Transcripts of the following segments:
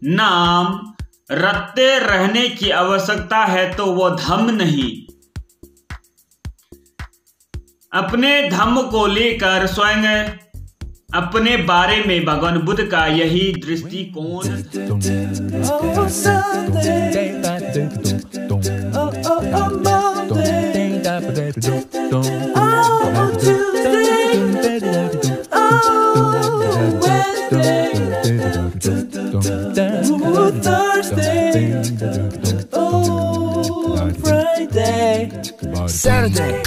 नाम रटते रहने की आवश्यकता है तो वो धम्म नहीं। अपने धम्म को लेकर स्वयं अपने बारे में भगवान बुद्ध का यही दृष्टिकोण Saturday.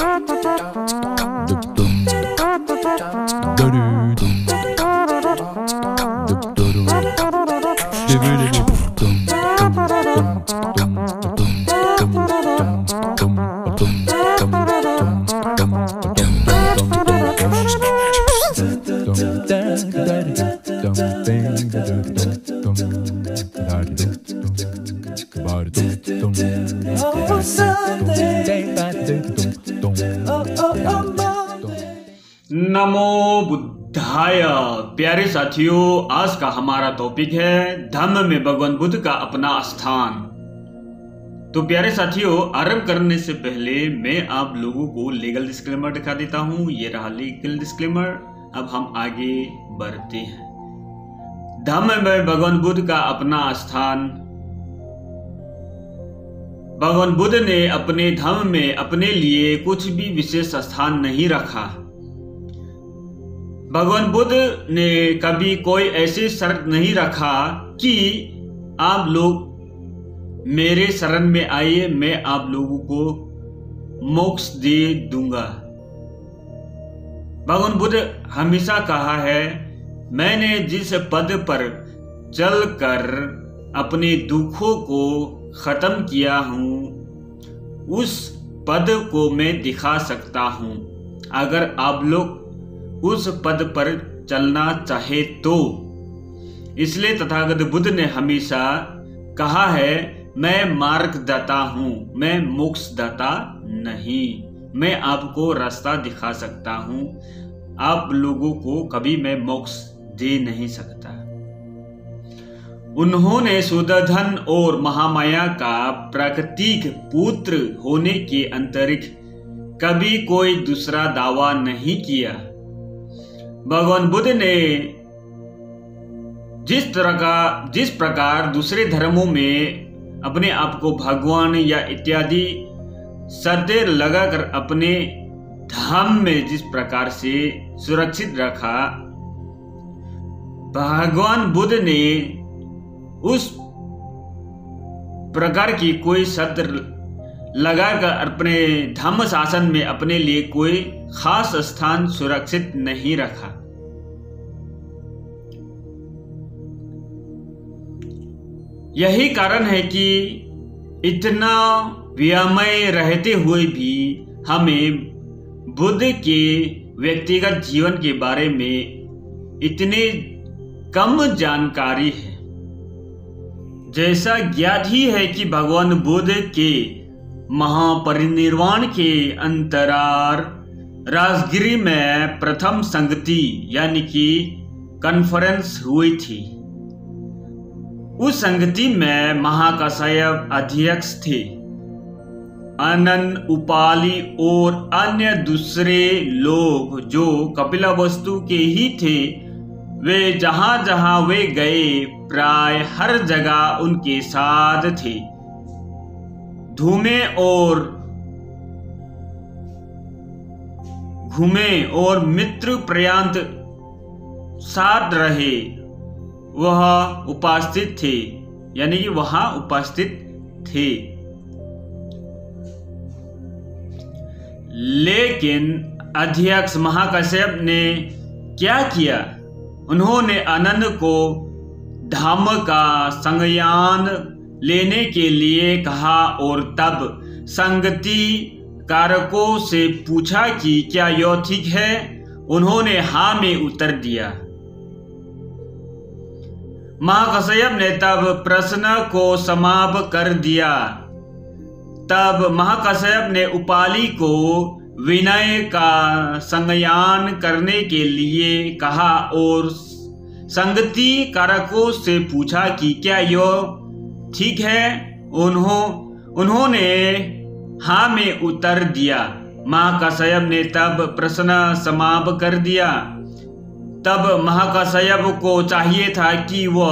नमो बुद्धाय। प्यारे साथियों, आज का हमारा टॉपिक है धम्म में भगवान बुद्ध का अपना स्थान। तो प्यारे साथियों, आरंभ करने से पहले मैं आप लोगों को लीगल डिस्क्लेमर दिखा देता हूं। ये रहा लीगल डिस्क्लेमर। अब हम आगे बढ़ते हैं। धम्म में भगवान बुद्ध का अपना स्थान। भगवान बुद्ध ने अपने धम्म में अपने लिए कुछ भी विशेष स्थान नहीं रखा। भगवान बुद्ध ने कभी कोई ऐसी शर्त नहीं रखा कि आप लोग मेरे शरण में आइए, मैं आप लोगों को मोक्ष दे दूंगा। भगवान बुद्ध हमेशा कहा है, मैंने जिस पद पर चलकर अपने दुखों को खत्म किया हूं, उस पद को मैं दिखा सकता हूं। अगर आप लोग उस पद पर चलना चाहे तो। इसलिए तथागत बुद्ध ने हमेशा कहा है, मैं मार्गदाता हूं, मैं मोक्षदाता नहीं। मैं आपको रास्ता दिखा सकता हूं, आप लोगों को कभी मैं मोक्ष दे नहीं सकता। उन्होंने शुद्धधन और महामाया का प्राकृतिक पुत्र होने के अतिरिक्त कभी कोई दूसरा दावा नहीं किया। भगवान बुद्ध ने जिस प्रकार दूसरे धर्मों में अपने आप को भगवान या इत्यादि शर्तें लगाकर अपने धाम में जिस प्रकार से सुरक्षित रखा, भगवान बुद्ध ने उस प्रकार की कोई शर्त लगाकर अपने धम्म शासन में अपने लिए कोई खास स्थान सुरक्षित नहीं रखा। यही कारण है कि इतना व्यामय रहते हुए भी हमें बुद्ध के व्यक्तिगत जीवन के बारे में इतने कम जानकारी है। जैसा ज्ञात ही है कि भगवान बुद्ध के महापरिनिर्वाण के अंतरार राजगिरी में प्रथम संगति यानी कि कॉन्फ्रेंस हुई थी। उस संगति में महाकाश्यप अध्यक्ष थे। आनंद, उपाली और अन्य दूसरे लोग जो कपिलवस्तु के ही थे, वे जहां जहां वे गए प्राय हर जगह उनके साथ थे। घूमे और मित्र पर्यंत साथ रहे, वह उपस्थित थे, यानी कि वहां उपस्थित थे। लेकिन अध्यक्ष महाकाश्यप ने क्या किया? उन्होंने आनंद को धम्म का संज्ञान लेने के लिए कहा और तब संगति कारकों से पूछा कि क्या यह ठीक है। उन्होंने हाँ में उत्तर दिया। महाकाश्यप ने तब प्रश्न को समाप्त कर दिया। तब महाकाश्यप ने उपाली को विनय का संज्ञान करने के लिए कहा और संगति कारकों से पूछा कि क्या यह ठीक है। उन्होंने हाँ में उत्तर दिया। महाकाश्यप ने तब प्रश्न समाप्त कर दिया। तब महाकाश्यप को चाहिए था कि वह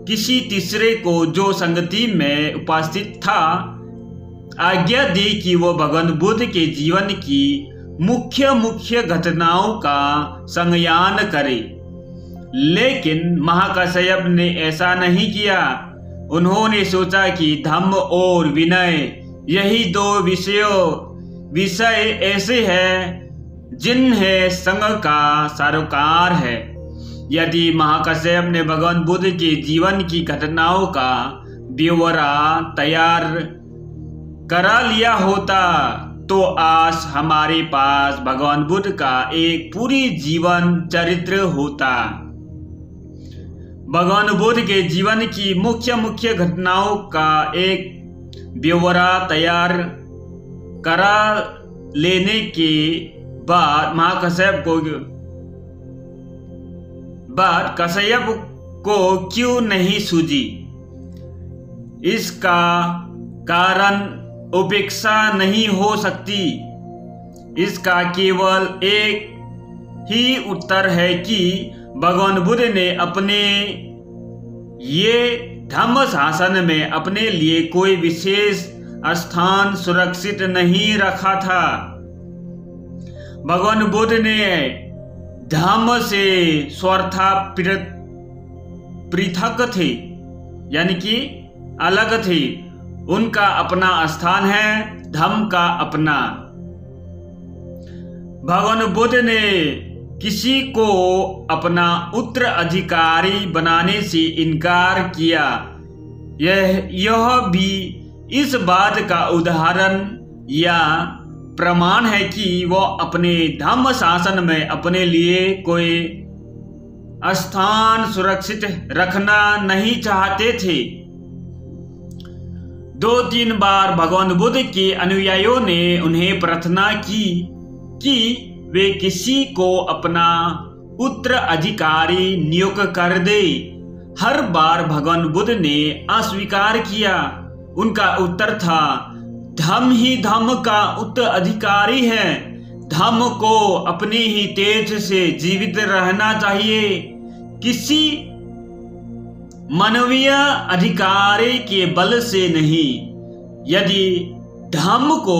किसी तीसरे को जो संगति में उपस्थित था आज्ञा दे कि वह भगवान बुद्ध के जीवन की मुख्य घटनाओं का संज्ञान करे, लेकिन महाकाश्यप ने ऐसा नहीं किया। उन्होंने सोचा कि धम्म और विनय यही दो विषय ऐसे हैं जिन्हें संघ का सरोकार है। यदि महाकाश्यप ने भगवान बुद्ध के जीवन की घटनाओं का ब्यौरा तैयार करा लिया होता तो आज हमारे पास भगवान बुद्ध का एक पूरी जीवन चरित्र होता। भगवान बुद्ध के जीवन की मुख्य घटनाओं का एक ब्यौरा तैयार करा लेने के बाद काश्यप को क्यों नहीं सूझी। इसका कारण उपेक्षा नहीं हो सकती। इसका केवल एक ही उत्तर है कि भगवान बुद्ध ने अपने ये धम्म शासन में अपने लिए कोई विशेष स्थान सुरक्षित नहीं रखा था। भगवान बुद्ध ने धम्म से स्वतः पृथक थे, यानी कि अलग थे। उनका अपना स्थान है, धम्म का अपना। भगवान बुद्ध ने किसी को अपना उत्तराधिकारी बनाने से इनकार किया। यह भी इस बात का उदाहरण या प्रमाण है कि वह अपने धम्म शासन में अपने लिए कोई स्थान सुरक्षित रखना नहीं चाहते थे। 2-3 बार भगवान बुद्ध के अनुयायियों ने उन्हें प्रार्थना की कि वे किसी को अपना उत्तराधिकारी नियुक्त कर दे। हर बार भगवान बुद्ध ने अस्वीकार किया। उनका उत्तर था, धम्म ही धम्म का उत्तराधिकारी है। धम्म को अपनी ही तेज से जीवित रहना चाहिए, किसी मानवीय अधिकारी के बल से नहीं। यदि धम्म को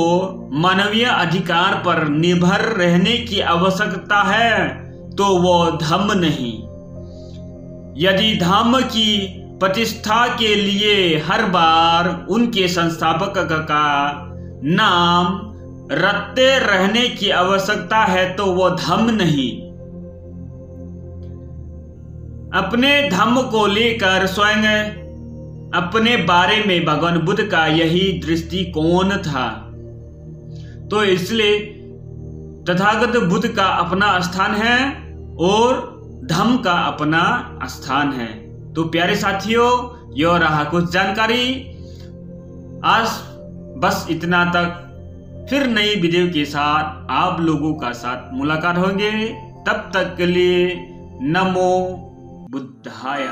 मानवीय अधिकार पर निर्भर रहने की आवश्यकता है तो वो धम्म नहीं। यदि धम्म की प्रतिष्ठा के लिए हर बार उनके संस्थापक का नाम रटते रहने की आवश्यकता है तो वो धम्म नहीं। अपने धम्म को लेकर स्वयं अपने बारे में भगवान बुद्ध का यही दृष्टिकोण था। तो इसलिए तथागत बुद्ध का अपना स्थान है और धम्म का अपना स्थान है। तो प्यारे साथियों, यह रहा कुछ जानकारी। आज बस इतना तक। फिर नई वीडियो के साथ आप लोगों का साथ मुलाकात होंगे। तब तक के लिए नमो बुद्धाय।